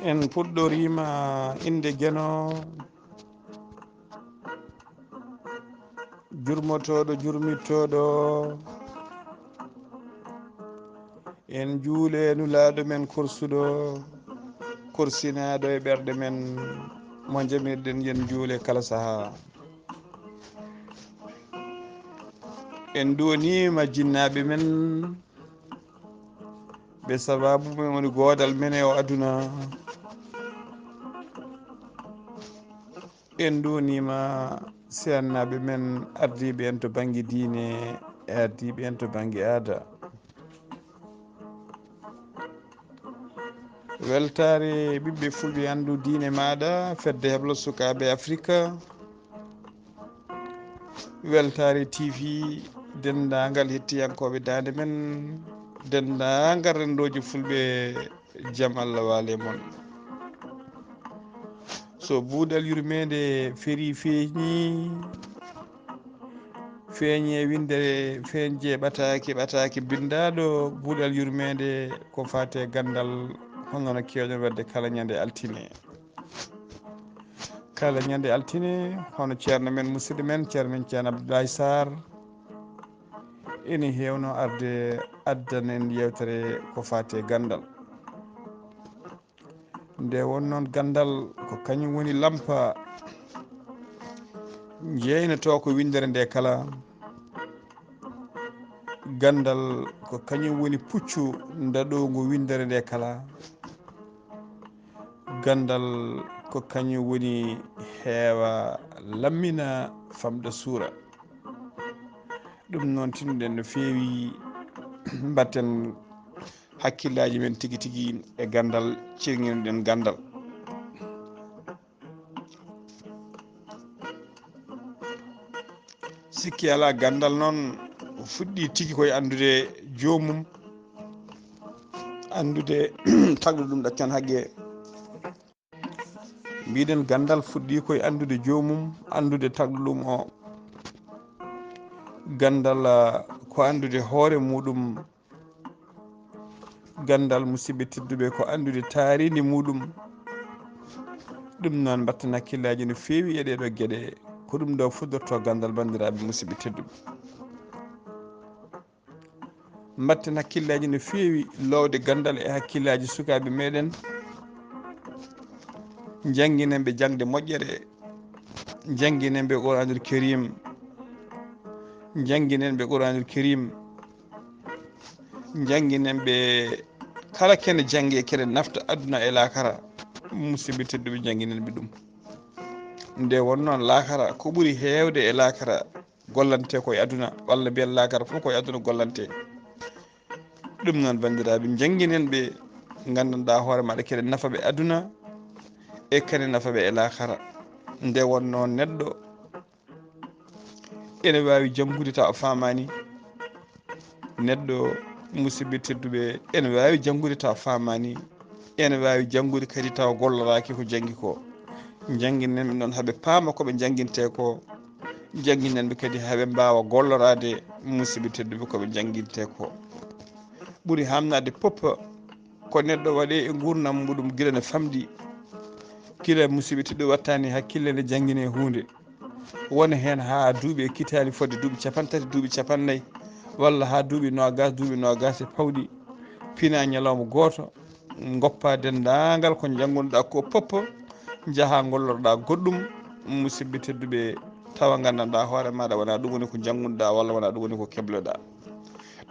en puɗɗorima inde gueno jurmotoɗo jurmittoɗo en juule nulaɗo men korsuɗo korsinaɗo e ɓerɗe men mo jamirɗen yen juule kala saaha. en duwonima jinnaɓe men ɓe sababu men woni godal men e o aduna. en duwonima seannaɓe men ardiɓe en to banggue diine e ardiɓe en to banggue aada. weltare ɓiɓɓe fulɓe andu diine maɗa fedde heblo sukaɓe afrique. weltare tv dendagal hettiyankoɓe dande men dendagal rendoji fulɓe jaam Allah waale moon. so buuɗal yurmede feeri feeñe windere feeñje ɓataki bindaɗo buuɗal yurmede ko fate gandal honnono kewɗen wadde kala ñande altine. kala ñande altine hono ceerno men musidɗo men ceerno men ceerno Abdoulaye Sarr ene hewno arde addan en yewtere ko fate gandal. nde won noon gandal ko kañum woni lampa jeynoto ko windere nde kala. gandal ko kañum woni puccu daɗogo windere nde kala. gandal ko kañum woni heewa lammina famɗa suura. ɗum noon tinnoɗen no feewi mbatten hakkillaji men tigui tigui e gandal cirñinoɗen gandal. sikki ala gandal noon fuɗɗi tigui koye andude jomum andude tagɗo ɗum ɗaccan hagge. mbiɗen gandal fuɗɗi koye andude jomum andude tagɗo ɗum o. gandal ko andude hoore muɗum. gandal musidɓe tedduɓe ko andude taaridi muɗum. ɗum noon mbatten hakkillaji no feewi e ɗeɗo gueɗe ko ɗum ɗo fuddorto gandal bandiraɓe musidɓe tedduɓe. mbatten hakkillaji no feewi lowde gandal e hakkillaji sukaɓe meɗen jangguinenɓe jangde moƴƴere jangguinenɓe Qur'anul Karim jangguinenɓe Qur'anul Karim jangguinenɓe kala kene janggue kene nafta aduna e lakara musidɓe tedduɓe jangguinenɓe ɗum. nde won noon lakara ko ɓuuri hewde e lakara gollante koye aduna walla mbiyen lakara fof koye aduna gollante. ɗum noon bandiraɓe jangguinenɓe gandanɗa hoore maɗa kene nafaɓe aduna e kene nafaɓe e lakara. nde wonno neɗɗo ene wawi janggude taw famani. neɗɗo musidɓe tedduɓe ene wawi janggude taw famani. ene wawi janggude kadi taw golloraki ko janggui ko. jangguinenɓe noon haaɓe paama koɓe jangguinte ko. jangguinenɓe kadi haaɓe mbawa gollorade musidɓe tedduɓe koɓe jangguinte ko. ɓuuri hamnade poppa ko neɗɗo waɗe e gurdam muɗum guila ne famɗi guila musidɓe tedduɓe wattani hakkille nde jangguine hunde wona hen ha duuɓi e kitali fodde duuɓi capantati duuɓi capannayyi walla ha duuɓi nogas e pawɗi pina ñalawma goto goppa dendagal ko janggunoɗa ko poppa jaaha gollorɗa goɗɗum musidɓe tedduɓe tawa gandanɗa hoore maɗa wona ɗum woni ko janggunoɗa walla wona ɗum woni ko kebloɗa.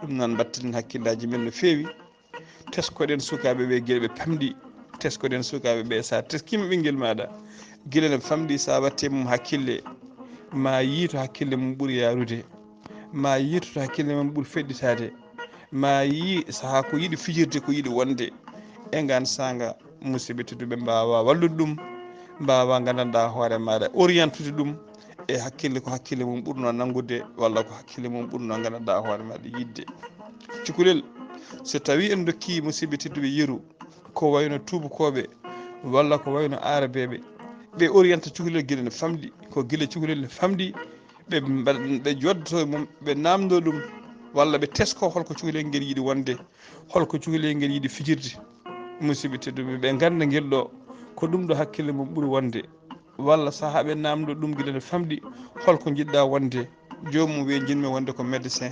ɗum noon batten hakkillaji men no feewi teskoɗen sukaɓeɓe guila ɓe pamɗi. teskoɗen sukaɓeɓe sa teskima ɓinguel maɗa guila ne famɗi sa watte mum hakkille ma yiito hakkille mum ɓuuri yarude ma yiito to hakkille mum ɓuuri feɗɗitade ma yi saaha ko yiiɗi fijirde ko yiiɗi wonde e gan sanga musidɓe tedduɓe mbawa wallude ɗum mbawa gandanɗa hoore maɗa orientude ɗum e hakkille ko hakkille mum ɓurno nanggude walla ko hakkille mum ɓurno gandanɗa hoore maɗa yidde. cukalel so tawi en dokki musidɓe tedduɓe yeeru ko wayno tubakoɓe walla ko wayno arabeɓe ɓe orienta cukalel guila ne famɗi ko guila cukalel ne famɗi ɓe joddoto mum ɓe namdo ɗum walla ɓe tesko holko cukalel nguel yiiɗi wonde holko cukalel nguel yiiɗi fijirde musidɓe tedduɓe ɓe ganda guel ɗo ko ɗum ɗo hakkille mum ɓuuri wonde walla sahaɓe namdo ɗum guila ne famɗi holko jiɗɗa wonde jomum wiya jinmi wonde ko médecin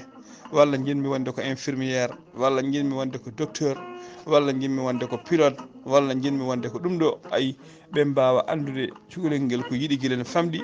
walla jinmi wonde ko infirmiére walla jinmi wonde ko docteur walla jinmi wonde ko pilote walla jinmi wonde ko ɗum ɗo ayi ɓe mbawa andude cukalel ngel ko yiiɗi guila ne famɗi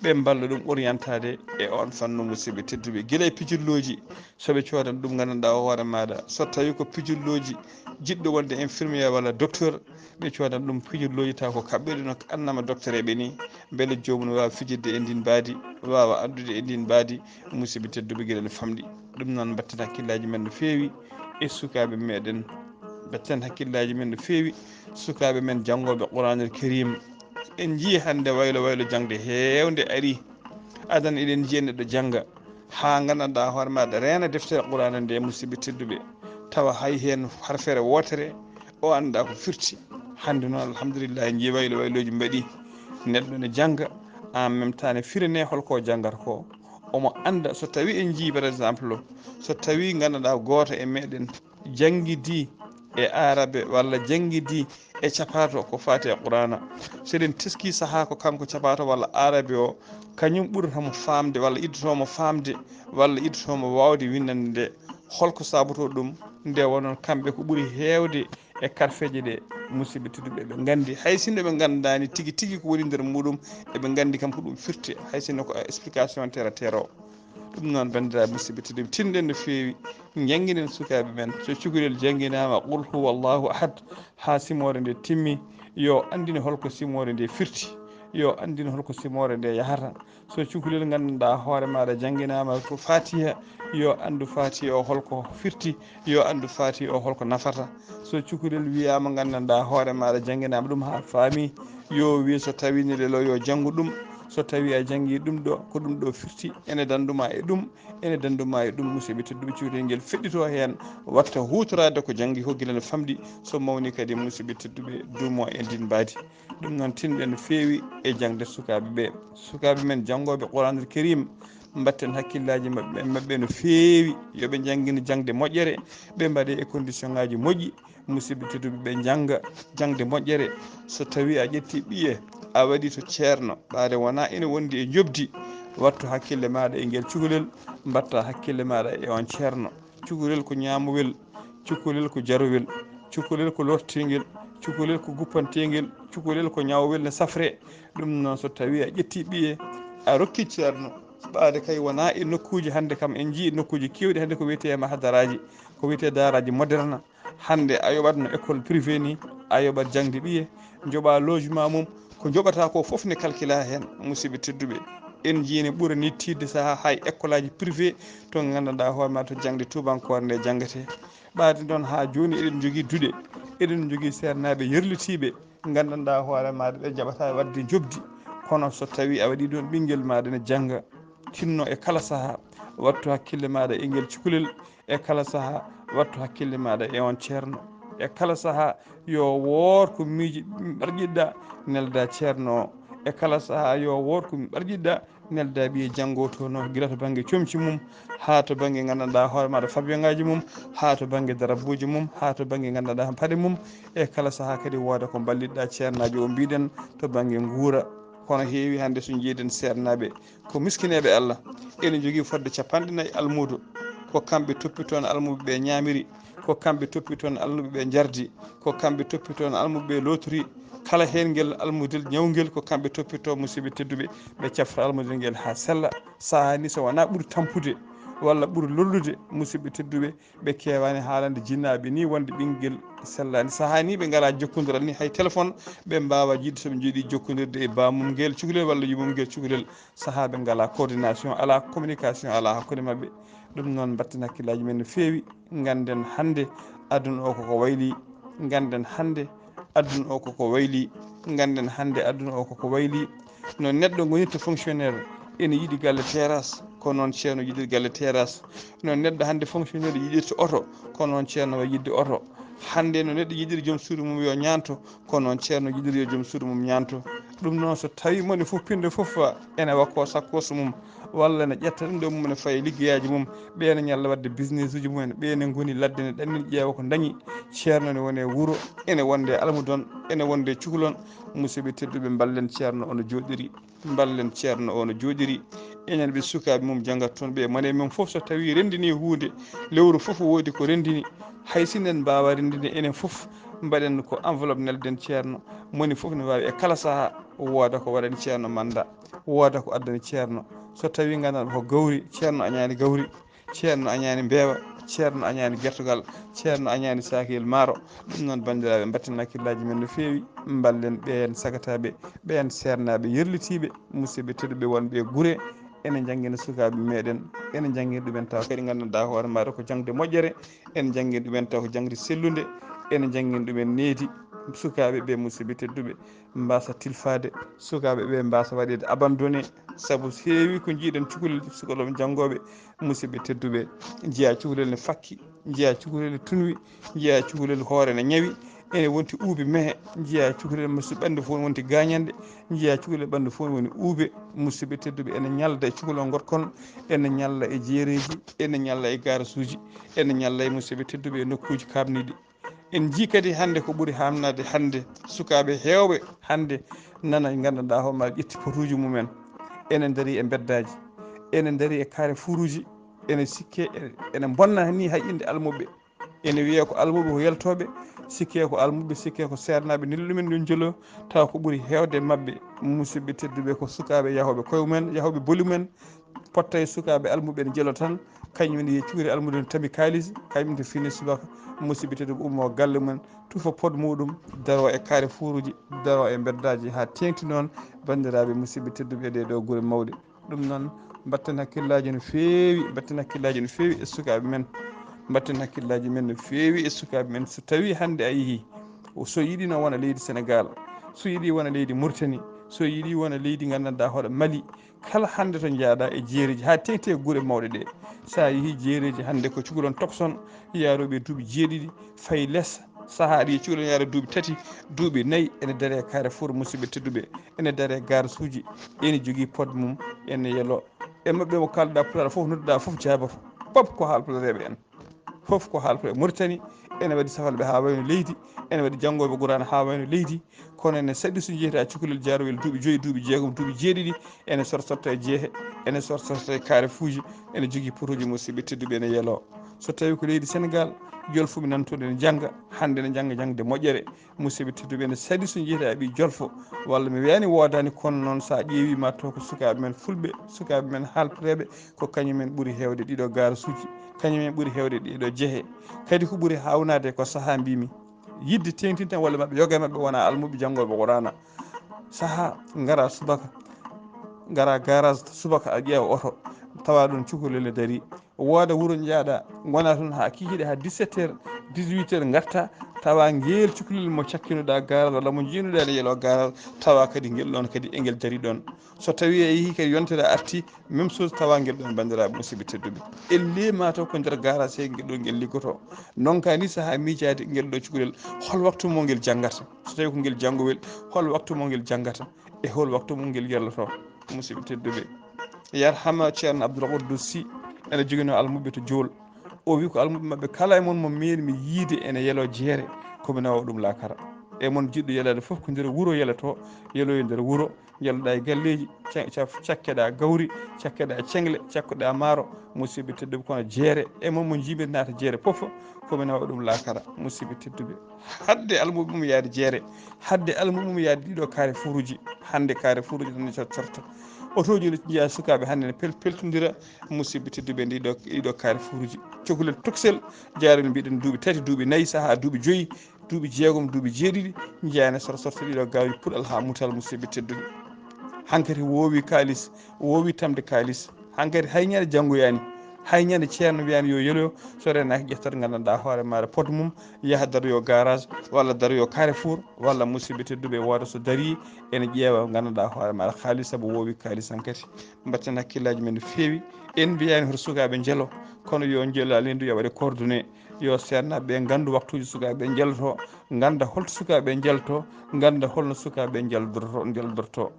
ɓe mballa ɗum orientade e on fannu musidɓe tedduɓe guila e pijirloji soɓe codan ɗum gandanɗa hoore maɗa so tawi ko pijirloji jiɗɗo wonde infirmiére walla docteur ɓe codan ɗum pijirloji taw ko kaɓɓiɗe no annama docteur eɓe ni beele jomum wawa fijirde e ndin mbaadi wawa addude e ndin mbaadi musidɓe tedduɓe guila ne famɗi ɗum noon batten hakkillaji men no fewi e sukaɓe meɗen batten hakkillaji men no fewi sukaɓe men janggoɓe qouranul karim en jii hande waylo waylo jangde hewde ari adana eɗen jiya neɗɗo jangga ha gandanɗa hoore maɗa reena deftere qurana nde musidɓe tedduɓe tawa hay hen harfere wotere o anda ko firti hande noon alhamdulillah en jii waylo wayloji mbaɗi neɗɗo ne jangga en même temps ne firane holko janggata ko omo anda so tawi en jii par exemple so tawi gandanɗa goto e meɗen jangguidi e arabe walla jangguidi e capato ko fati e qurana seɗen teski saaha ko kanko capato walla arabe o kañum ɓuuratamo famde walla iddotomo famde walla iddotomo wawde windande nde holko saboto ɗum nde wonon kamɓe ko ɓuuri hewde e karfeje ɗe musidɓe tedduɓe ɓe gandi hay sinno ɓe gandani tigui tigui ko woni nder muɗum eɓe gandi kam ko ɗum firti hay sinno ko explication terre terre o ɗum noon bandiraɓe musidɓe tedduɓe tinɗen no fewi jangguinen sukaɓe men so cukalel jangguinama qul huwa allahu ahad ha simore nde timmi yo andine holko simore nde firti yo andine holko simore nde yahata so cukalel gandanɗa hoore maɗa jangguinama ko fatiha yo andu fatiha o holko firti yo andu fatiha o holko nafata so cukalel wiyama gandanɗa hoore maɗa jangguinama ɗum ha faami yo wi so tawi ne leelo yo janggu ɗum so tawi a janggui ɗum ɗo ko ɗum ɗo firti ene danduma e ɗum ene danduma e ɗum musidɓe tedduɓe cukalel nguel feɗɗito hen watta hutorade ko janggui ko guila no famɗi so mawni kadi musidɓe tedduɓe duumo e ndin mbaadi ɗum noon tinɗen no fewi e jangde sukaɓe men janggoɓe qouranul karim batten hakkillaji mabɓe no fewi yooɓe jangguine jangde moƴƴere ɓe mbaɗe e condition ngaji moƴƴi musidɓe tedduɓe ɓe jangga jangde moƴƴere so tawi a ƴetti ɓiiye a waɗi to ceerno ɓaade wona ene wondi e jobdi wattu hakkille maɗa e nguel cukalel mbatta hakkille maɗa e on ceerno cukalel ko ñamowel cukalel ko jarowel cukalel ko lortinguel cukalel ko guppanteguel cukalel ko ñawowel ne safre ɗum noon so tawi a ƴetti ɓiiye a rokki ceerno ɓaade kay wona e nokkuji hande kam en jii nokkuji kewɗi hande ko wiyete mahadaraji ko wiyete daraji moderne hande a yoɓatno école privé ni a yoɓat jangde ɓiiye joɓa logement mum ko joɓata ko foof ne calcula hen musidɓe tedduɓe en jiine ɓuurani tidde saaha hay école aji privé to gandanɗa hoorema to jangde tubankore nde janggete ɓaade noon ha joni eɗen jogui duuɗe eɗen jogui sernaɓe yerlitiɓe gandanɗa hoore maɗa ɓe jaɓata wadde jobdi kono so tawi a waɗi ɗon ɓinguel maɗa ne jangga tinno e kala saaha wattu hakkille maɗa e nguel cukalel e kala saaha wattu hakkille maɗa e on ceerno e kala saaha yo woor ko miiji ɓarƴiɗɗa nelda ceerno o e kala saaha yo woor ko ɓarƴiɗɗa nelda ɓiye janggo to noon guila to banggue comci mum ha to banggue gandanɗa hoore maɗa fabion ngaji mum ha to banggue darabuji mum ha to banggue gandanɗa paade mum e kala saaha kadi wooda ko ballitɗa ceernajo o mbiɗen to banggue guura kono heewi hande so jiiden sernaɓe ko miskineɓe Allah ene jogui fodde 40 almudo ko kamɓe toppitoon almuɓeɓe ñamiri ko kamɓe toppitoon almuɓeɓe jardi ko kamɓe toppitoon almuɓeɓe lotori kala hen guel almudel ñawguel ko kamɓe toppito musidɓe tedduɓe ɓe cafra almudel nguel ha sella saaha ni so wona ɓuuri tampude walla ɓuuri lollude musidɓe tedduɓe ɓe kewani haalande jinnaɓe ni wonde ɓinguel sellani saaha ni ɓe ngala jokkodiral ni hay téléphone ɓe mbawa jidde soɓe jooɗi jokkodirde e bamum nguel cukalel walla yumum nguel cukalel saaha ɓe ngala coordination ala communication ala hakkude mabɓe ɗum noon batten hakkillaji men no fewi ganden hande aduna o koko wayli ganden hande aduna o koko wayli ganden hande aduna o koko wayli no neɗɗo gonirta fonctionnaire ene yiiɗi galle terrasse ko noon ceerno yiiɗi galle terrasse no neɗɗo hande fonctionnaire yiiɗirta oto ko noon ceerno wayi yidde oto hande no neɗɗo yiiɗiri joom suudu mum yo ñanto ko noon ceerno yiiɗiri yo joom suudu mum ñanto ɗum noon so tawi moni fof pinde fof ene wakko sakkoso mum walla ne ƴetta ɗum ɗo mum ne fayi liggeyaji mum ɓeene ñalla wadde business uji mumen ɓeene goni ladde ne ɗannini ƴeewa ko dañi ceerno ne wone wuuro ene wonde almudon ene wonde cukalon musidɓe tedduɓe ballen ceerno ono jooɗiri ballen ceerno ono jooɗiri enen ɓe sukaɓe mum janggat toon ɓe mone mum fof so tawi rendini hunde lewru fof woodi ko rendini hay sinen mbawa rendinde enen fof mbaɗen ko enveloppe nelden ceerno moni fof ne wawi e kala saaha wooda ko waɗani ceerno manda wooda ko addani ceerno so tawi gandanɗa ko gawri ceerno añani gawri ceerno añani mbeewa ceerno añani guertogal ceerno añani sakiyel maaro ɗum noon bandiraɓe mbatten hakkillaji men no fewi ballen ɓen sagataɓe ɓen sernaɓe yerlitiɓe musidɓe tedduɓe wonɓe guure ene jangguina sukaɓe meɗen ene jangguina ɗumen taw kadi gandanɗa hoore maɗa ko jangde moƴƴere ene jangguina ɗumen taw ko jangde sellude ene jangguina ɗumen needi sukaɓe ɓe musidɓe tedduɓe mbasa tilfade sukaɓe ɓe mbasa waɗede abandonné saabu heewi ko jiiɗen cukalel sukalom janggoɓe musidɓe tedduɓe jeeya cukalel ne fakki jeeya cukalel ne tunwi jeeya cukalel hoore ne ñawi ene wonti uube mehe jeeya cukalel musidɓe ɓandu fof ne wonti gañande jeeya cukalel ɓandu fof ne woni uube musidɓe tedduɓe ene ñalda e cukalel gorkon ene ñalla e jeereji ene ñalla e garage uji ene ñalla e musidɓe tedduɓe e nokkuji kamniɗi en jii kadi hannde ko ɓuri hamnade hannde sukaɓe hewɓe hannde nana gandanɗa hoorema ƴetti potuji mumen ene daari e beddaji ene daari e carrefour uji ene sikke ene bonna ni hay inde almuɓe ene wiiya ko almuɓe ko yaltoɓe sikke ko almuɓe sikke ko sernaɓe nilla ɗumen yo jeelo taw ko ɓuuri hewde mabɓe musidɓe tedduɓe ko sukaɓe yahoɓe koye mumen yahoɓe bolimumen potta e sukaɓe almuɓe ne jeelo tan kañumen yo cuuri almude ne tambi kalis kañum to fini subaka musidɓe tedduɓe ummo galle mumen tuufa pod muɗum daro e carrefour uji daro e beddaji ha tengti noon bandiraɓe musidɓe tedduɓe e ɗeɗo guure mawɗe ɗum noon mbatten hakkillaji no fewi mbatten hakkillaji no fewi e sukaɓe men mbatten hakkillaji men no fewi e sukaɓe men so tawi hannde a yeehi so yiiɗi noon wona leydi Sénégal so yiiɗi wona leydi Mauritanie so yiiɗi wona leydi gandanɗa hoɗo Mali kala hannde to jaaɗa e jeereji ha tengti e guure mawɗe ɗe sa yeehi jeereji hannde ko cukalon tokson yaaroɓe duuɓi jeeɗiɗi fayi less saaha aɗa yiiya cukalon yaaro duuɓi tati duuɓi nayyi ene daari e carrefour musidɓe tedduɓe ene daari e garage uji ene jogui pod mum ene yeelo e mabɓe mo kalduɗa pulaar foof nodduɗa foof jaaboto foof ko haalpulareɓe en foof ko haalpulaar Mauritanie ene waɗi safalɓe ha wayno leydi ene waɗi janggoɓe qurana ha wayno leydi kono ene saɗi so jeeyata cukalel jaaroyel duuɓi joyyi duuɓi jeegom duuɓi jeeɗiɗi ene sorta e jeehe ene sorta e carrefour uji ene jogui potuji musidɓe tedduɓe ene yeelo so tawi ko leydi Sénégal jolfuɓe nantoɗo ene jangga hande ne jangga jangde moƴƴere musidɓe tedduɓe ene saɗi so jeeyata e ɓi jolfo walla mi wiyani wodani kono noon sa ƴeewi matto ko sukaɓe men fulɓe sukaɓe men halpureɓe ko kañumen ɓuuri hewde ɗiɗo garage uji kañumen ɓuuri hewde ɗiɗo jeehe kadi ko ɓuuri hawnade ko saaha mbimi yidde tengti tan walla mabɓe yoga e mabɓe wona almuɓe janggoɓe qurana saaha gara subaka gara garage subaka a ƴeewa oto tawa ɗon cukalel ne daari wooda wuuro jaaɗa gona toon ha kikiɗe ha 17 heures 18 heures garta tawa guel cukalel mo cakkinoɗa garage walla mo jiinuɗa ne yeelo garage tawa kadi guel ɗon kadi e guel daari ɗon so tawi a yeehi kadi yontere arti même chose tawa guel ɗon bandiraɓe musidɓe tedduɓe elle mataw ko nder garage he guel ɗon guel liggoto donc ni saaha miijade guel ɗo cukalel hol waktu mo guel janggata so tawi ko guel janggowel hol waktu mo guel janggata e hol waktu mo guel yerloto musidɓe tedduɓe yarhama ceerno Abdoul Quddus Sy ene joguino almuɓe to Jool o wi ko almuɓe mabɓe kala e moon mo meeɗimi yiide ene yeelo jeere komi nawa ɗum lakara e moon jiɗɗo yelade foof ko nder wuuro yeloto yeeloyo nder wuuro jeeloɗa e galleji cakkeɗa gawri cakkeɗa cengle cakkuɗa maaro musidɓe tedduɓe kono jeere e moon mo jiiɓe naata jeere foof komi nawa ɗum lakara musidɓe tedduɓe hadde almuɓe mum yaade jeere hadde almuɓe mum yaade ɗiɗo carrefour uji hande carrefour uji tan sorta auto ji ne jiiya sukaɓe hande ne peltodira musidɓe tedduɓe ɗiɗo carrefour uji cukalel tokosel jaarel mbiɗen duuɓi tati duuɓi nayyi saaha duuɓi joyyi duuɓi jeegom duuɓi jeeɗiɗi jeyane sorta ɗiɗo gawri puɗɗal ha mutal musidɓe tedduɓe hankkadi wowi kalis wowi tamde kalis hankkadi hay ñande janggoyani hay ñande ceerno wiyani yo yeeloyo so renaki ƴettat gandanɗa hoore maɗa pod mum yaaha daroyo garage walla daroyo carrefour walla musidɓe tedduɓe wooda so daari ene ƴeewa gandanɗa hoore maɗa halis saabu wowi kalis hankkadi mbatten hakkillaji men no fewi en mbiyani hoto sukaɓe jeelo kono yo jeelo alendu yo waɗe coordonné yo seernaɓe gandu waktuji sukaɓe jalto, ganda holto sukaɓe jalto, ganda holno sukaɓe jaldorto.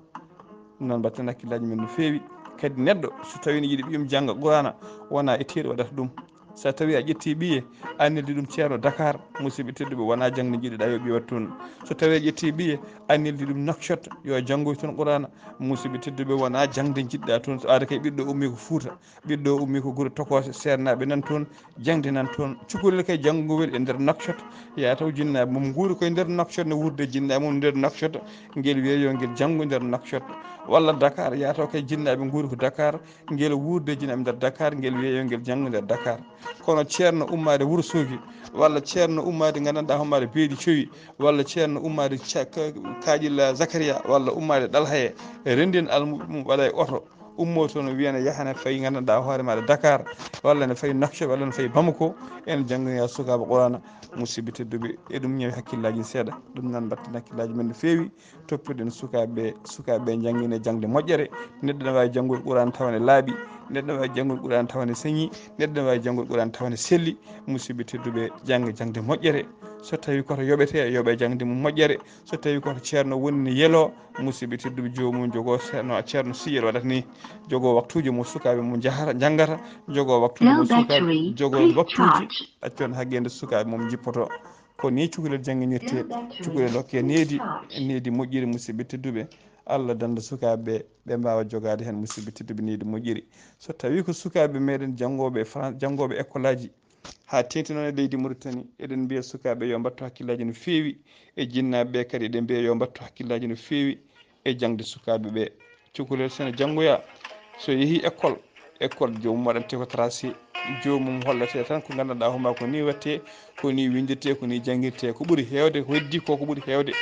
noon mbatten hakkillaji men no feewi. Kadi neɗɗo so tawi ne yiiɗi ɓiyum jangga Qur'ana wona ettiɗo waɗata ɗum. so tawi a ƴetti ɓiye annilde ɗum ceerno Dakar, musidɓe tedduɓe wona jangde jiiɗiɗa yo ɓiye wat toon. so tawi a ƴetti ɓiye annilde ɗum Nouakchott yo janggoy toon Qur'ana, musidɓe tedduɓe wona jangde jiɗɗa toon. so aade kay ɓiɗɗo ummi ko Fouta, ɓiɗɗo ummi ko guure Tokose, sernaɓe nan toon, jangde nan toon. cukalel kay janggowel e nder Nouakchott, ya taw jinnaɓe mum guuri koye nder Nouakchott ne wurde jinnaɓe mum nder Nouakchott, guel wiye yo guel janggo nder Nouakchott. walla Dakar yataw kay jinnaɓe guuri ko Dakar, guel wurde jinnaɓe nder Dakar, guel wiye yo guel janggo nder Dakar. kono ceerno ummade Wourossogui, walla ceerno ummade gandanɗa hommade Beedi Cowi, walla ceerno ummade Kaƴilla Zacharia, walla ummade Ɗalhaye, rendin almuɓe waɗa e oto ummo toon wiyane yahane fayi gandanɗa hoore maɗa Dakar, walla ne fayi Nouakchott, walla ne fayi Bamako, en janggoya sukaɓe Qur'ana. musidɓe tedduɓe eɗum ñawi hakkillaji seeɗa. ɗum noon mbatten hakkillaji men no feewi, toppiɗen sukaɓe jangguine jangde moƴƴere. neɗɗo ne wawi janggoy Qur'ana tawane laaɓi, neɗɗo ne wawi janggoy Qur'ana tawane seeñi, neɗɗo ne wawi janggoy Qur'ana tawane selli. musidɓe tedduɓe jangde moƴƴere. so tawi koto yoɓete yooɓe jangde mum moƴƴere. so tawi koto ceerno woni ne yeelo, musidɓe tedduɓe jomum jogo ceerno Siyel waɗata ni, jogo waktuji mo sukaɓe mum janggata, jogo waktuji mo sukaɓe, jogo waktuji accon haqqede sukaɓe mum jippoto. ko ni cukalel jangguinirte, cukalel hokke needi moƴƴiri. musidɓe tedduɓe Allah danda sukaɓe ɓe mbawa jogade hen, musidɓe tedduɓe needi moƴƴiri. so tawi ko sukaɓe meɗen janggoɓe école aji ha tengti noon e leydi Mauritanie, eɗen mbiya sukaɓe yo mbattu hakkillaji no fewi e jinnaɓeɓe, kadi eɗen mbiya yo mbattu hakkillaji no fewi e jangde sukaɓeɓe. cukalel sene janggoya, so yeehi école jomum waɗante ko tracé, jomum hollete tan ko gandanɗa hoorema ko ni watte, ko ni windirte, ko ni jangguirte. ko ɓuuri hewde ko heddi ko ɓuuri hewde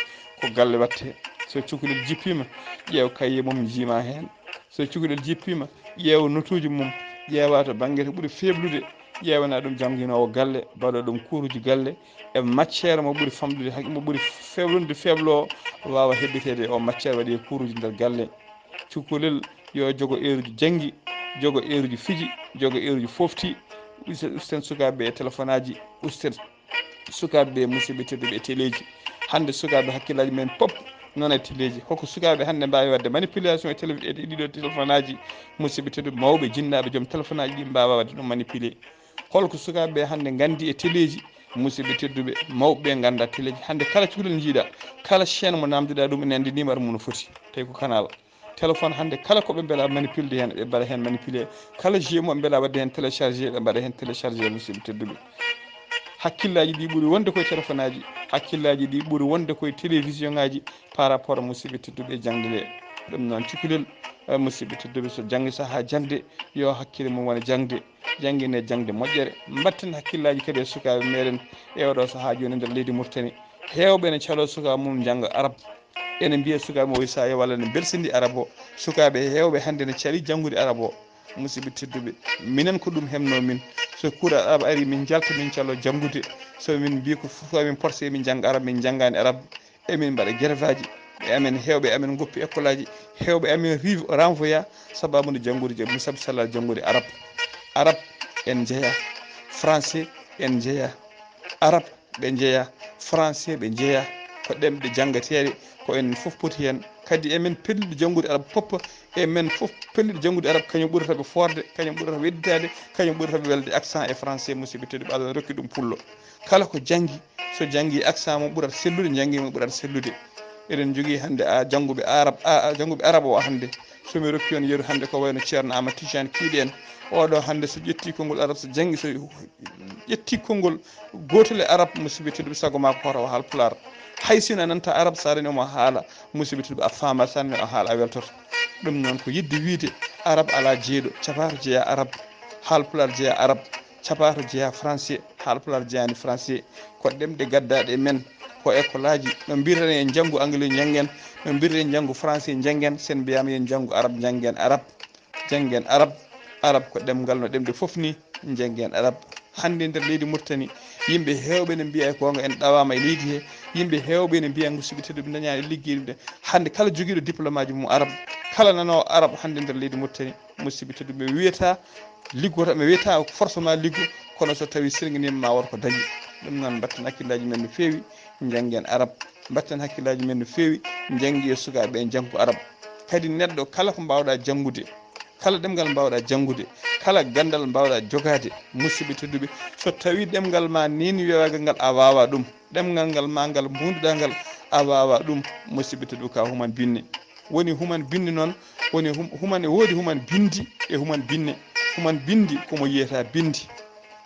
ko galle watte. so cukalel jippima ƴeew cahier mum jiima hen. so cukalel jippima ƴeew notuji mum, ƴeewa to banggue to ɓuuri feblude ƴewana ɗum jangguinowo galle, mbaɗa ɗum kuruji galle e matiére mo ɓuuri famɗude mo ɓuuri fewnude feblo o wawa hebbitede e o matiére waɗi kuruji nder galle. cukalel yo jogo heure janggi, jogo heure fiji, jogo heure fofti. usten sukaɓe e téléphone aji, usten sukaɓe musidɓe tedduɓe e téléji. hande sukaɓe hakkillaji men pop noon e téléji. holko sukaɓe hande mbawi wadde manipulation e ɗiɗo téléphone aji, musidɓe tedduɓe mawɓe jinnaɓe joom téléphone aji ɗi mbawa wadde ɗum manipulé. holko sukaɓe hande gandi e téléji, musidɓe tedduɓe mawɓe ganda téléji. hande kala cukalel jiiɗa, kala chaine mo namdiɗa ɗum ene andi numéro mum no foti, tawi ko canal téléphone. hande kala koɓe beela manipulde hen ɓe mbaɗa hen manipulé, kala jeu mo ɓe beela wadde hen téléchargé ɓe mbaɗa hen téléchargé. musidɓe tedduɓe hakkillaji ɗi ɓuuri wonde koye téléphone aji, hakkillaji ɗi ɓuuri wonde koye télévision ngaji par rapport musidɓe tedduɓe e jangde nde. ɗum noon cukalel musidɓe tedduɓe so jangge saaha jangde yo hakkille mum wona jangde, jangguine jangde moƴƴere. batten hakkillaji kadi e sukaɓe meɗen e oɗo saaha joni nder leydi Mauritanie. hewɓe ne calo sukaɓe mum jangga arabe, ene mbiya sukaɓe o sa walla ne bersidi arabe o. sukaɓe hewɓe hande ne caali janggude arabe o. musidɓe tedduɓe minen ko ɗum hemno min. so cours arabe ari min jalta min calo janggude. so min mbi ko fo min porse min jangga arabe, min janggani arabe, emin mbaɗa grève aji e amen. hewɓe amen goppi école aji, hewɓe amen renvoya sababude janggude musaɓe sallal janggude arabe en jeeya, français en jeeya, arabe ɓe jeeya, français ɓe jeeya. ko ɗemɗe janggateɗe ko en foof poti hen. kadi emen pelliɗo janggude arabe foof, emen foof pelliɗo janggude arabe kañum ɓuurataɓe forde, kañum ɓuurata wedditade, kañum ɓuurataɓe welde accent e français. musidɓe tedduɓe Allah rokki ɗum pullo. kala ko janggi so janggi accent mum ɓuurata sellude, janggi mum ɓuurata sellude. eɗen jogui hande jangguɓe arabe o hande somi rokki on yeeru hande ko wayno ceerno Amadou Tidiane Kiiɗe en. oɗo hande so ƴetti konngol arabe so janggi, so ƴetti konngol gotel e arabe, musidɓe tedduɓe saago ma ko hoto o haal pulaar. hay sino a nanta arabe sa reni omo haala, musidɓe tedduɓe a faama, sa reni o haala a weltoto. ɗum noon ko yidde wiide arabe ala jeeɗo, capato jeeya arabe, haalpulaar jeeya arabe, capato jeeya français, haalpulaar jeeyani français. ko ɗemɗe gaddaɗe e men ko école aji. no mbirren en janggu anglais janggen, no mbirren en janggu français janggen. sen mbiyama yen janggu arabe janggen arabe, janggen arabe. arabe ko ɗemgal no ɗemɗe foof ni, janggen arabe. hande nder leydi Mauritanie yimɓe hewɓe ne mbiya gonga en ɗawama e leydi he. yimɓe hewɓe ne mbiya musidɓe tedduɓe dañani ligguey ɗum de. hande kala joguiɗo diplôme aji mum arabe, kala nano arab hande nder leydi Mauritanie musidɓe tedduɓe wiyata liggota mi wiyata forcément liggo kono so tawi sirginima ma wata ko dañi ɗum noon batten hakkillaji men no fewi janggen arab batten hakkillaji men no fewi janggi e sukaɓe janggo arab kadi neɗɗo kala ko mbawɗa janggude kala ɗemgal mbawɗa janggude kala gandal mbawɗa jogade musidɓe tedduɓe so tawi ɗemgal ma nini wewagal ngal a wawa ɗum ɗemgal ngal ma ngal bunduɗa ngal a wawa ɗum musidɓe tedduɓe ka human binne woni human binne noon woni human e woodi human bindi e human binne human bindi komo yiyata bindi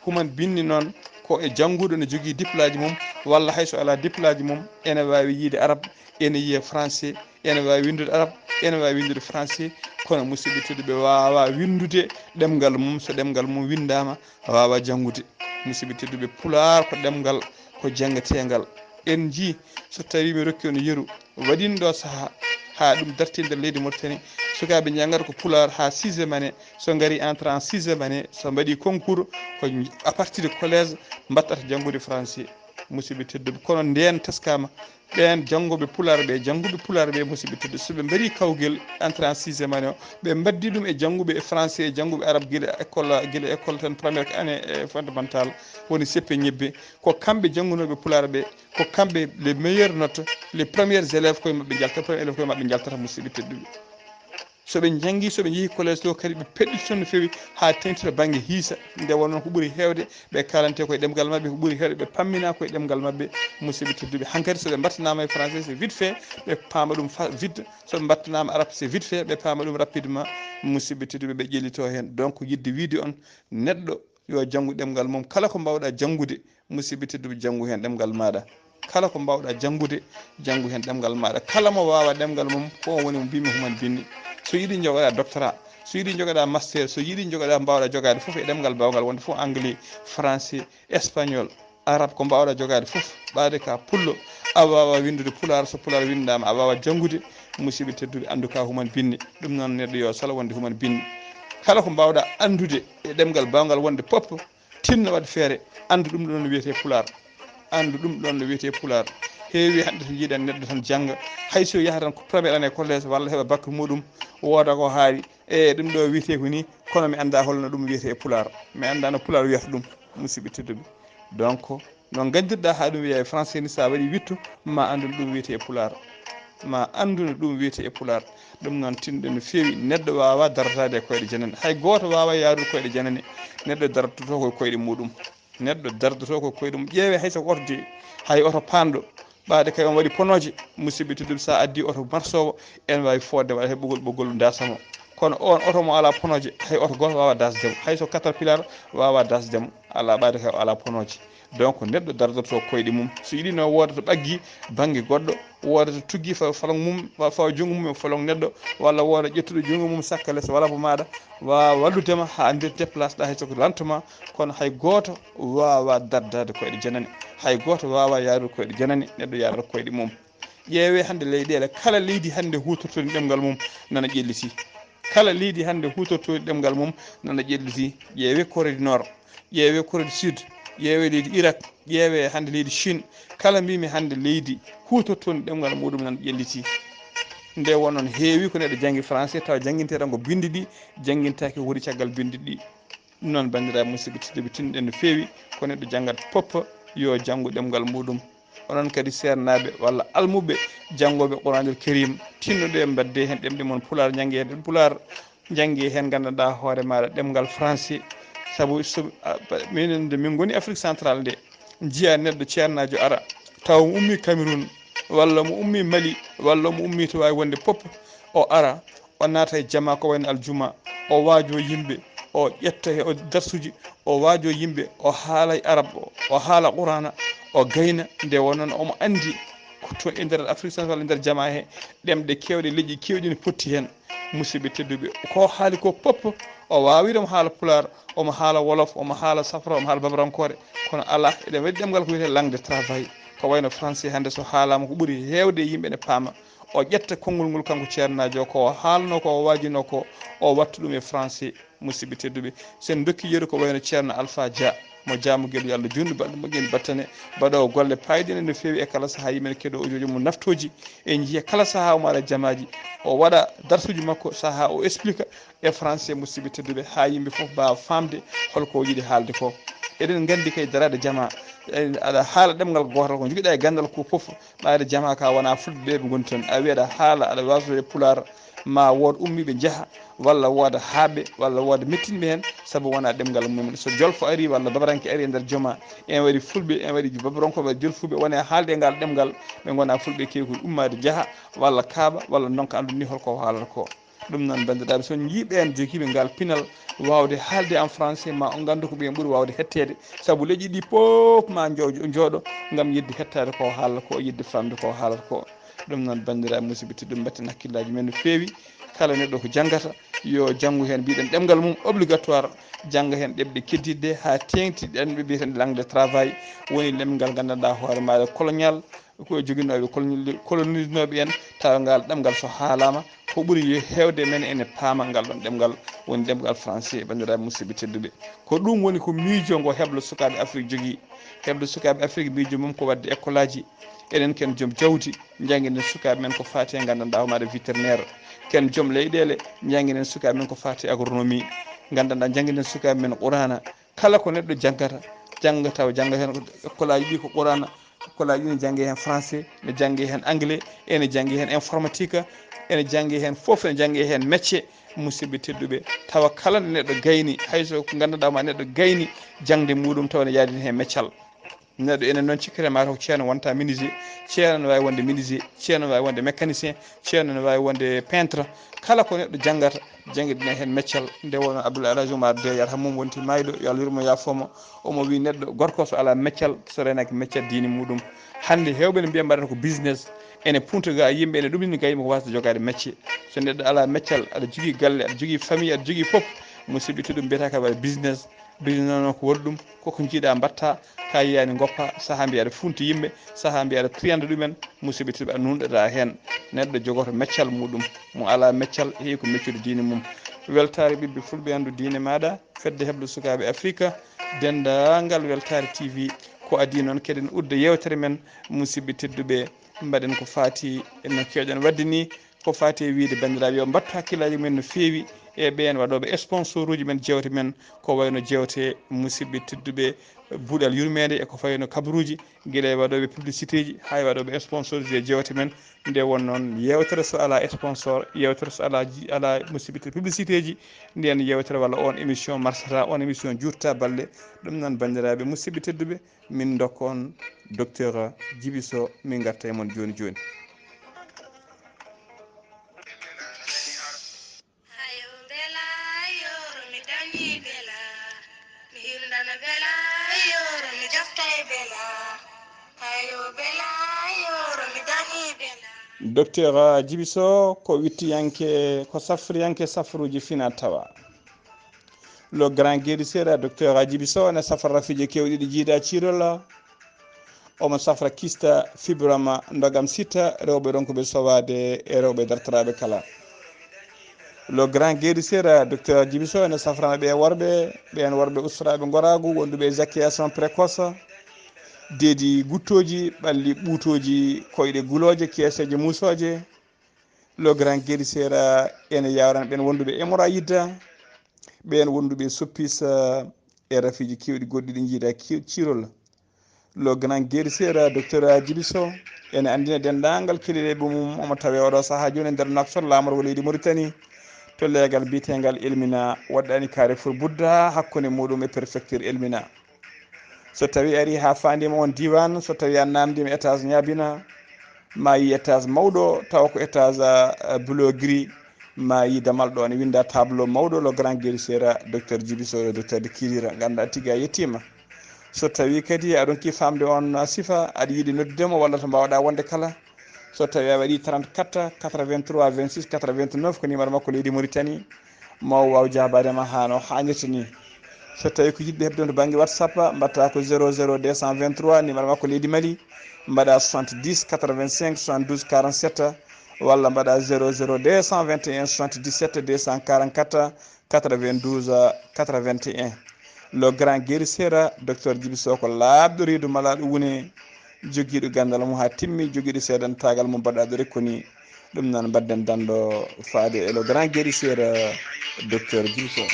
human binni noon ko e jannguɗo ne jogii diplaji mum walla hayso ala diplaji mum ene wawi yiide arab ene yiya français ene wawi windude arab ene wawi windude français kono musidɓe tedduɓe wawa windude ɗemgal mum so ɗemgal mum windama wawa janngude musidɓe tedduɓe pulaar ko ɗemgal ko janggetegal en ji so tawi mi rokki on yeru waɗin ɗo saaha ha ɗum darti nder leydi Mauritanie sukaɓe jangata ko pulaar ha 6e année so gari entre en 6e année so mbaɗi concours ko à partir de collège mbattata janggude français musidɓe tedduɓe kono nden teskama ɓen janggoɓe pulaar ɓe musidɓe tedduɓe soɓe mbaɗi kawguel entre en 6e année o ɓe mbaddi ɗum e jangguɓe e français e jangguɓe arabe guila école tan premiére année fondamental woni seppe ñebbe ko kamɓe janggunoɓe pulaar ɓe ko kamɓe les meilleurs notes les premiers élèves koye mabɓe jaltata premier élève koye mabɓe jaltata musidɓe tedduɓe soɓe janggi soɓe jeehi collège ɗo kadi ɓe peɗɗiti toon no fewi ha tengtita banggue hiisa nde wonnoon ko ɓuuri hewde ɓe kalante koye ɗemgal mabɓe ko ɓuuri hewde ɓe pammina koye ɗemgal mabɓe musidɓe tedduɓe hankkadi soɓe mbattanama e français c'est vite fait ɓe paama ɗum vite soɓe mbattanama arabe c'est vite fait ɓe paama ɗum rapidement musidɓe tedduɓe ɓe ƴellito hen donc yidde wiide on neɗɗo yo janggu ɗemgal mum kala ko mbawɗa janggude musidɓe tedduɓe janggu hen ɗemgal maɗa kala ko mbawɗa janggude janggu hen ɗemgal maɗa kala mo wawa ɗemgal mum ko woni mo mbimi human binni so yiiɗi jogoɗa doctorat so yiiɗi jogoɗa master so yiiɗi jogoɗa mbawɗa jogade foof e ɗemgal bawgal wonde fof anglais français espagnol arabe ko mbawɗa jogade foof ɓaade ka pullo a wawa windude pulaar so pulaar windama a wawa janggude musidɓe tedduɓe andu ka human binni ɗum noon neɗɗo yo salo wonde human binni kala ko mbawɗa andude e ɗemgal bawgal wonde pop tinno waɗa feere andu ɗum ɗon no wiyete pulaar andu ɗum ɗon no wiyete pulaar heewi hande to jiiɗen neɗɗo tan jangga hayso yahata tan ko premiére année collège walla heeɓa bac muɗum wooda ko haali e ɗum ɗo wiyete ko ni kono mi anda holno ɗum wiyete pulaar mi anda no pulaar wiyata ɗum musidɓe tedduɓe donc no gandirɗa ha ɗum wiye e français ni sa waɗi wittu ma andu no ɗum wiyete pulaar ma andu no ɗum wiyete e pulaar ɗum noon tinɗe no fewi neɗɗo wawa dartade e koyɗe janane hay goto wawa yaarude koyɗe janane neɗɗo dartoto koye koyɗe muɗum neɗɗo dardoto koye koyɗe mum ƴeewe hayso oto de hay oto panɗo ɓaade kay on waɗi ponoje musidɓe tedduɓe sa addi oto marsowo en wawi fodde waɗa he ɓoggol dasamo kono on oto mo ala ponoje hay oto goto wawa dasdemo hayso caterpillar wawa dasdemo ala ɓaade kay o ala ponoje donc neɗɗo dardoto koyɗe mum so yiiɗi no wooda to ɓaggi banggue goɗɗo wooda to tuggi fawa falon mum fawa junggo mum e falon neɗɗo walla wooda ƴettuɗo junggo mum sakka less walla bo maɗa wawa walludema ha nder déplace ɗa hayso ko lantuma kono hay goto wawa dardade koyɗe janane hay goto wawa yaarude koyɗe janane neɗɗo yarata koyɗe mum ƴeewe hande leyɗele kala leydi hande hutortodi ɗemgal mum nana ƴelliti kala leydi hande hutortodi ɗemgal mum nana ƴelliti ƴeewe Corée du Nord ƴeewe Corée du Sud ƴeewe leydi Irak ƴeewe hande leydi Chine kala mbimi hande leydi hutortodi ɗemgal muɗum nana ƴelliti nde wonnoon heewi ko neɗɗo janggi français tawa jangguinteɗam ko bindi ɗi jangguintaki ko woni caggal bindi ɗi ɗum noon bandiraɓe musidɓe tedduɓe tinɗen no fewi ko neɗɗo janggata pop yo janggu ɗemgal muɗum onon kadi sernaɓe walla almuɓe janggoɓe Qouranul Karim tinnoɗe mbadde hen ɗemɗe moon pulaar janggue hen pulaar janggue hen gandanɗa hoore maɗa ɗemgal français saabu minen nde min goni Afrique central nde jiiya neɗɗo ceernajo ara taw mo ummi Cameroun walla mo ummi Mali walla mo ummi to wawi wonde pop o ara o naata e jama ko wayno aljuma o waajo yimɓe o ƴetta o darsuji o waajo yimɓe o haala e arabe o haala qurana o gayna nde wonnoon omo andi to e nder Afrique central e nder jama he ɗemɗe kewɗe leƴƴi kewɗi ne potti hen musidɓe tedduɓe ko haali ko pop o wawide omo haala pulaar omo haala wolof omo haala safra omo haala babarankore kono ala eɗen waɗi ɗemgal ko wiyete langue de travail ko wayno français hande so haalama ko ɓuuri hewde yimɓe ne paama o ƴetta konngol ngol kanko ceernajo ko o haalno ko o wajino ko o watta ɗum e français musidɓe tedduɓe sen dokki yeru ko wayno ceerno Alpha Dia mo jaamuguel yo Allah jundu balɗe moƴƴeni battane mbaɗo golle payɗine no feewi e kala saaha yimen keɗo audio mum naftoji e jiiya kala saaha o maɗa jamaji o waɗa darsuji makko saaha o explique e français musidɓe tedduɓe ha yimɓe foof mbawa famde holko yiiɗi haalde ko eɗen gandi kay darade jama aɗa haala ɗemgal gotal ko joguiɗa e gandal ko foof ɓaade jama ka wona fulɓe ɓe gooni toon a wi aɗa haala aɗa wasde e pulaar ma wood ummiɓe jaaha walla wooda haaɓe walla wooda mettinɓe hen saabu wona ɗemgal mumen so jolfo ari walla babaranke ari e nder jooma en waɗi fulɓe en waɗi babarankoɓe waɗi jolfuɓe wone haalde ngal ɗemgal ɓe gona fulɓe kewi ummade jaaha walla kaaɓa walla donka andu ni holko haalata ko ɗum noon bandiraɓe son jiiɓe en joguiɓe ngal pinal wawde haalde en français ma on gandu ko ɓen ɓuuri wawde hettede saabu leƴƴi ɗi foof ma jooɗo gam yidde hettade ko haalata ko yidde famde ko haalata ko ɗum noon bandiraɓe musidɓe tedduɓe batten hakkillaji men no feewi kala neɗɗo ko janggata yo janggu hen mbiɗen ɗemgal mum obligatoire jangga hen ɗeɓɗe keddiɗe ha tengti ɗenɓe mbiyeten langue de travail woni lemgal gandanɗa hoore maɗa colonial ko joguinoɓe colonisnoɓe en tawa ngal ɗemgal so haalama ko ɓuuri hewde men ene paama ngal ɗon ɗemgal woni ɗemgal français bandiraɓe musidɓe tedduɓe ko ɗum woni ko miijo ngo heblo sukaɓe afrique jogui heblo sukaɓe afrique miijo mum ko wadde école aji enen ken joom jawdi jangguinen sukaɓe men ko fati e gandanɗa homaɗa vétérinaire ken joom leyɗele jangguinen sukaɓe men ko fati agronomie gandanɗa jangguinen sukaɓe men qurana kala ko neɗɗo janggata jangga taw jangga hen école aji ɗi ko qurana école aji ɗi ne jangge hen français ne jangge hen anglais ene jangge hen informatique ene jangge hen foof ene jangge hen métier musidɓe tedduɓe tawa kala nde neɗɗo gayni hayso ko gandanɗama neɗɗo gayni jangde muɗum tawa ne yaadini hen meccal neɗɗo enen noon cikkata mataw ceerno wonta menuisier ceerno ne wawi wonde menuisier ceerno ne wawi wonde mécanicien ceerno ne wawi wonde peintre kala ko neɗɗo janggata jangguiɗinen hen meccal nde wonno Abdoulaye Alhaji Oumar de yata mum wonti mayɗo yo Allah yurmo yafomo omo wi neɗɗo gorko so ala meccal so renaki meccal diine muɗum hande hewɓe ne mbiya mbaɗata ko business ene punta ga yimɓe ene ɗumini gayimo ko wasde jogade métier so neɗɗo ala meccal aɗa jogui galle aɗa jogui famille aɗa jogui foof musidɓe tedduɓe mbiyata ka waɗa business noon ko waɗi ɗum koko jiiɗa mbatta ka yiyani goppa saaha mbiya aɗa funti yimɓe saaha mbiya aɗa triyanda ɗumen musidɓe tedduɓe a nunɗata hen neɗɗo jogoto meccal muɗum mo ala meccal heewi ko meccude diine mum weltare ɓiɓɓe fulɓe andu diine maɗa fedde heblo sukaɓe afrique dendagal weltare tv ko adi noon keɗen udda yewtere men musidɓe tedduɓe mbaɗen ko fati no kewɗen wadde ni ko fati e wiide bandiraɓe yo mbattu hakkillaji men no feewi e ɓen waɗoɓe sponsor uji men jewte men ko wayno jewte musidɓe tedduɓe buuɗal yurmede eko fayno kabaruji guila e waɗoɓe publicité ji ha e waɗoɓe sponsor ji e jewte men nde won noon yewtere so ala sponsor yewtere so ala musidɓe publicité ji nden yewtere walla on émission marsata on émission jurta balɗe ɗum noon bandiraɓe musidɓe tedduɓe min dokka on docteur Djiby Sow min garta e moon joni joni docteur Djiby Sow ko wittiyanke ko safriyanke safruji fina tawa le grand guérisseur docteur Djiby Sow ne safra rafiji kewɗi ɗi jiida cirola omo safra kista fibrama ndogam sita rewɓe ɗon koɓe sowade e rewɓe dartaraɓe kala le grand guérisseur docteur Djiby Sow ne safrana ɓe worɓe ɓen worɓe ustaraɓe goragu wonduɓe éjaculation précoce deedi guttoji ɓalli ɓuutoji koyɗe guloje keeseje musoje le grand guérisseur ene yawran ɓen wonduɓe hémorroïde ɓen wonduɓe soppisa e rafiji kewɗi goɗɗi ɗi jiida cirol le grand guérisseur docteur Djiby Sow ene andina dendagal keɗiɗeɓe mum omo tawe oɗo saaha joni e nder Nouakchott lamorgo leydi Mauritanie to leegal bitegal Elmina waɗɗani Carrefour Bouddha hakkude muɗum e préfecture Elmina so tawi ari ha fandima on diwan so tawi a namdima étage ñabina ma yi étage mawɗo taw ko étage bleu gris ma yi damal ɗo ne winda tableau mawɗo le grand guérisseur docteur Djiby Sow le docteur de kirira ganda tigui a yettima so tawi kadi aɗon ki famde on sifa aɗa yiiɗi noddudemo walla to mbawɗa wonde kala so tawi a waɗi 34 83 26 89 ko numéro makko leydi Mauritanie maw waw jabadema hano hannirta ni so tawi ko yiɗɓe hebde to banggue WhatsApp mbatta ko 00 223 numéro makko leydi Mali mbaɗa 70 85 72 47 walla mbaɗa 00 221 77 244 92 81 le grand guérisseur docteur Djiby Sow ko laaɓɗo reedu mala ɗum woni jogiiɗo gandal mum ha timmi jogiiɗo seedantagal mum mbaɗaɗo rekkoni ɗum noon mbadden danɗo faade e le grand guérisseur docteur Djiby Sow.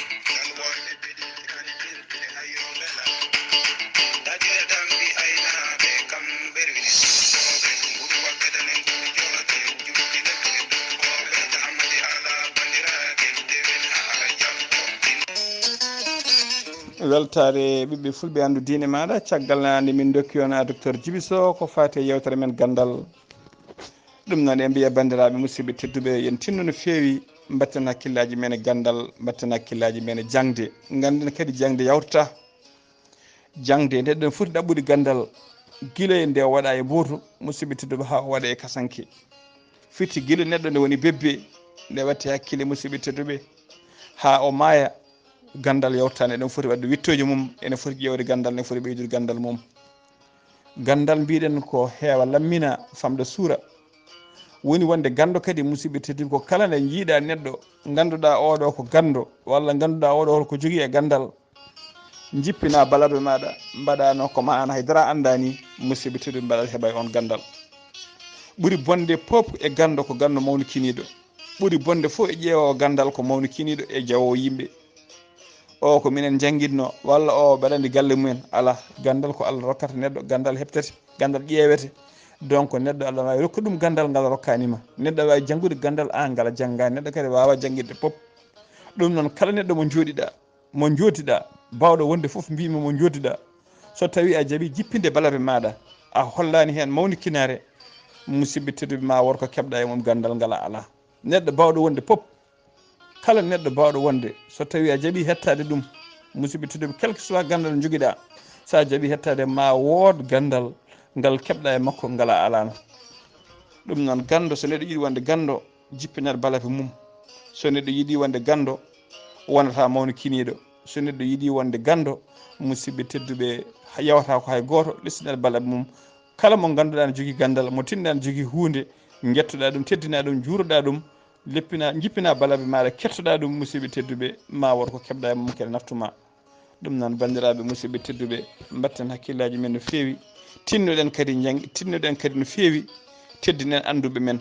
weltare ɓiɓɓe fulɓe andu diine maɗa caggal nande min dokki on docteur Djiby Sow ko fati yewtere men gandal ɗum noon e mbiya bandiraɓe musidɓe tedduɓe yen tinno no feewi mbatten hakkillaji men e gandal mbatten hakkillaji men e jangde ganden kadi jangde yawtata jangde nde ɗen foti ɗaɓɓude gandal guila e nde waɗa e boto musidɓe tedduɓe ha o waɗa e kasanke fitti guila neɗɗo nde woni bebbe nde watte hakkille musidɓe tedduɓe ha o maaya gandal yawtani eɗen foti wadde wittoji mum ene foti ƴewde gandal ne foti ɓeydude gandal mum gandal mbiɗen ko heewa lammina famɗa suura woni wonde gando kadi musidɓe tedduɓe ko kala nde jiiɗa neɗɗo ganduɗa oɗo ko gando walla ganduɗa oɗo holko jogui e gandal jippina balabe maɗa mbaɗano ko ma an haydara andani musidɓe tedduɓe mbaɗa heeɓa e on gandal ɓuuri bonde pop e gando ko gando mawnikiniɗo ɓuuri bonde fof e ƴeewowo gandal ko mawnikiniɗo e jawowo yimɓe o ko minen jangguidno walla o mbaɗandi galle mumen ala gandal ko Allah rokkata neɗɗo gandal heɓtete gandal ƴeewete donc neɗɗo Allah wawi rokka ɗum gandal ngal rokkanima neɗɗo wawi janggude gandal an ngala janggani neɗɗo kadi wawa jangguidde pop ɗum noon kala neɗɗo mo jooɗiɗa mo jootiɗa bawɗo wonde foof mbimi mo jootiɗa so tawi a jaaɓi jippinde balaɓe maɗa a hollani hen mawnikinare musidɓe tedduɓe ma wonko keɓɗa e mum gandal ngala ala neɗɗo bawɗo wonde pop kala neɗɗo bawɗo wonde so tawi a jaaɓi hettade ɗum musidɓe tedduɓe quelque soit gandal no joguiɗa sa jaaɓi hettade ma wood gandal ngal keɓɗa e makko ngala alano ɗum noon gando so neɗɗo yiiɗi wonde gando jippinat balaɓe mum so neɗɗo yiiɗi wonde gando wonata mawni kiniɗo so neɗɗo yiiɗi wonde gando musidɓe tedduɓe yawata ko hay goto lesstinat balaɓe mum kala mo ganduɗa ne jogui gandal mo tinɗa ne jogui hunde guettoɗa ɗum teddina ɗum juuroɗa ɗum leppina jippina balaɓe maɗa kettoɗa ɗum musidɓe tedduɓe ma wot ko keɓɗa e mum kene naftuma ɗum noon bandiraɓe musidɓe tedduɓe mbatten hakkillaji men no fewi tinnoɗen kadi tinnoɗen kadi no fewi teddinen anduɓe men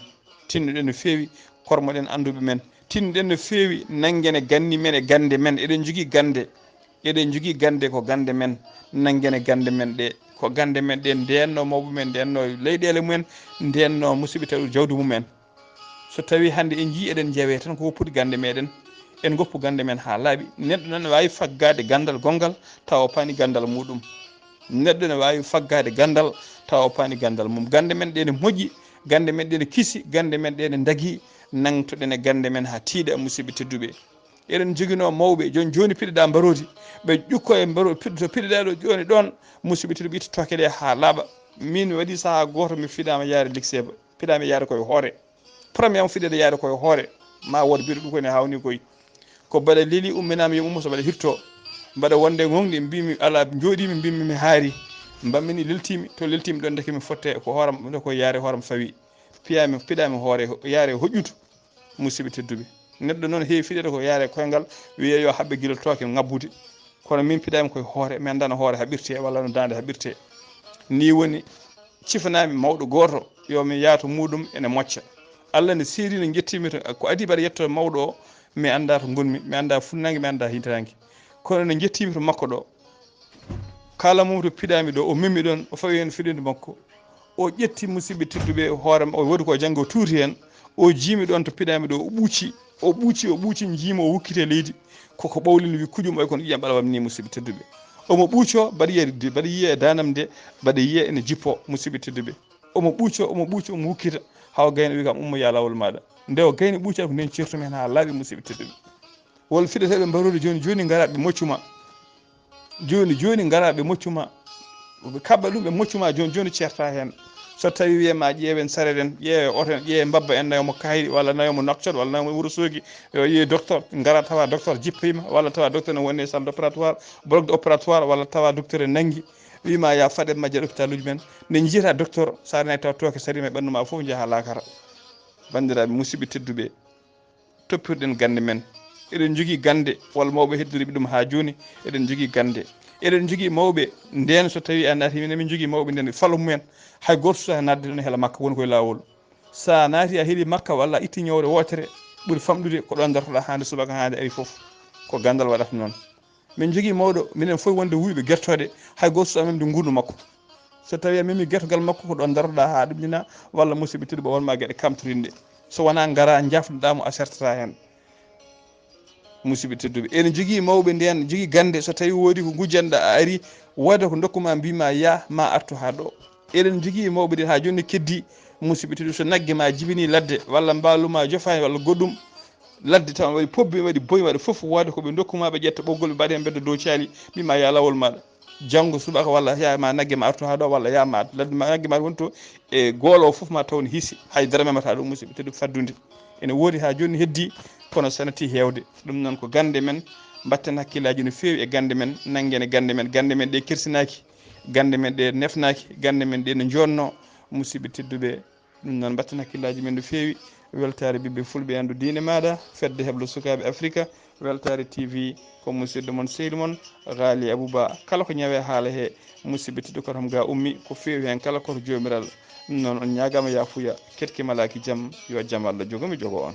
tinnoɗen no fewi kormoɗen anduɓe men tinnoɗen no fewi nanguene ganni men e gande men eɗen jogui gande ko gande men nanguene gande men ɗe ko gande men ɗe ndenno mawɓe men ndenno leyɗele mumen ndenno musidɓe taw jawdi mumen so tawi hande en jii eɗen jeewe tan ko woppude gande meɗen en goppu gande men ha laaɓi neɗɗo noon ne wawi faggade gandal gongal taw o paani gandal muɗum neɗɗo ne wawi faggade gandal taw o paani gandal mum gande men ɗe ne moƴƴi gande men ɗe ne kiisi gande men ɗe ne daagui nangtoɗen e gande men ha tiiɗa musidɓe tedduɓe eɗen joguino mawɓe joni piɗeɗa mbarodi ɓe ƴukko e mbaro to piɗeɗa ɗo joni ɗon musidɓe tedduɓe itta toke ɗe ha laaɓa min mi waɗi saaha goto mi fiɗama yaade lycée piɗama yaade koye hoore premier am fiɗede yaade koye hoore ma wood biɗo ɗum koyne hawni koy ko mbaɗa leeli umminama yo ummo so mbaɗa hirto mbaɗa wonde gonɗi mbimi ala jooɗimi mbimi mi haari mbammini leltimi to leltimi ɗon deke mi fotte ko hooram ko yaare hooram fawi piɗami hoore yaare hoƴƴutu musidɓe tedduɓe neɗɗo noon heewi fiɗede ko yaare koyngal wiye yo haɓɓe guila tooke ngabbude kono min piɗami koye hoore mi andano hoore haɓirte walla no dande haɓirte ni woni cifanami mawɗo goto yomi yaato muɗum ene mocca Allah ne seedi no jettimi to ko adi mbaɗa yetto mawɗo o mi anda to gonmi mi anda funnague mi anda hitangue kono no jettimi to makko ɗo kala mum to piɗami ɗo o memmi ɗon o fawi hen fiɗinde makko o ƴetti musidɓe tedduɓe hoorema o waɗi ko janggo o tuuti hen o jiimi ɗon to piɗami ɗo o ɓuuci jiima o wukkite leydi koko ɓawlini wi kujum oy kono ƴiyam ɓalawam ni musidɓe tedduɓe omo ɓuuco mbaɗa yiiye e danam nde mbaɗa yiiye ene jippo musidɓe tedduɓe omo ɓuuco omo wukkita haw gayno wi kam ummo ya lawol maɗa nde o gayni ɓuucata ko nden certumi hen ha laaɓi musidɓe tedduɓe wol fiɗeteɓe mbarodi joni garaɓe moccuma joni garaɓe moccuma kaɓɓa ɗum ɓe moccuma joni certa hen so tawi wiyema ƴeewen saret en ƴeewe oto en ƴeewe mbabba en nayomo kayri walla nayomo Nouakchott walla nayomo Wourossogui yo yiiye docteur gara tawa docteur jippima walla tawa docteur ne woni e salle d' opératoire bloc de opératoire walla tawa docteur e nanggui wima ya faaɗe majja hôpital uji men nde jiiyata docteur sa nayi taw tooke sarima e ɓandu ma foof jaaha lakara bandiraɓe musidɓe tedduɓe toppirɗen gande men eɗen jogii gannde walla mawɓe heddoriɓe ɗum haa jooni eɗen jogii gannde eɗen jogii mawɓe nden so tawi a naati min min jogii mawɓe nden falo mumen hay goto so nadde ɗon hela makka woni koye laawol sa naati a heeɗi makka walla itti ñawre wootere ɓuri famɗude ko ɗon dartoɗa hande subaka hande ari fof ko gandal waɗata noon min jogii mawɗo minen fof wonde wuyɓe guertode hay goto so amemde ngurdu makko so tawi a memi guertogal makko ko ɗon dartoɗa ha ɗumɗina walla musidɓe tedduɓe wonma gueɗe kamtorinde so wona gara jafnoɗamo a sertata hen musidɓe tedduɓe ene jogii mawɓe nden jogii gande so tawi woodi ko gujjanɗa a ari wooda ko dokkuma mbima ya ma artu ha ɗo eɗen jogii mawɓe ɗen ha joni keddi musidɓe tedduɓe so naggue ma jibini ladde walla mbaluma jofani walla goɗɗum ladde taw waɗi pobbi waɗi boyi waɗi foof wooda koɓe dokkuma ɓe ƴetta ɓoggol ɓe mbaɗa hen beddo dow caali mbima ya lawol maɗa janggo subaka walla yama naggue ma artu ha ɗo walla yama ladde ma naggue ma wonto e goolowo foof ma taw ne hiisi haydara memata ɗum musidɓe tedduɓe faddude ene woodi ha joni heddi kono sanati hewde ɗum noon ko gande men batten hakkillaji no fewi e gande men nanggen e gande men ɗe kirsinaki gande men ɗe nefnaki gande men ɗe ne jonno musidɓe tedduɓe ɗum noon batten hakkillaji men no fewi weltare ɓiɓɓe fulɓe andu diine maɗa fedde heblo sukaɓe africa weltare tv ko musidɗo moon seydi moon Ghalii Abuu Bah kala ko ñawe haala he musidɓe tedduɓe kotam ga ummi ko fewi hen kala koto jomiral ɗum noon on ñagama yafuya ketki malaki jaam yo jaam Allah jogomi jogo on.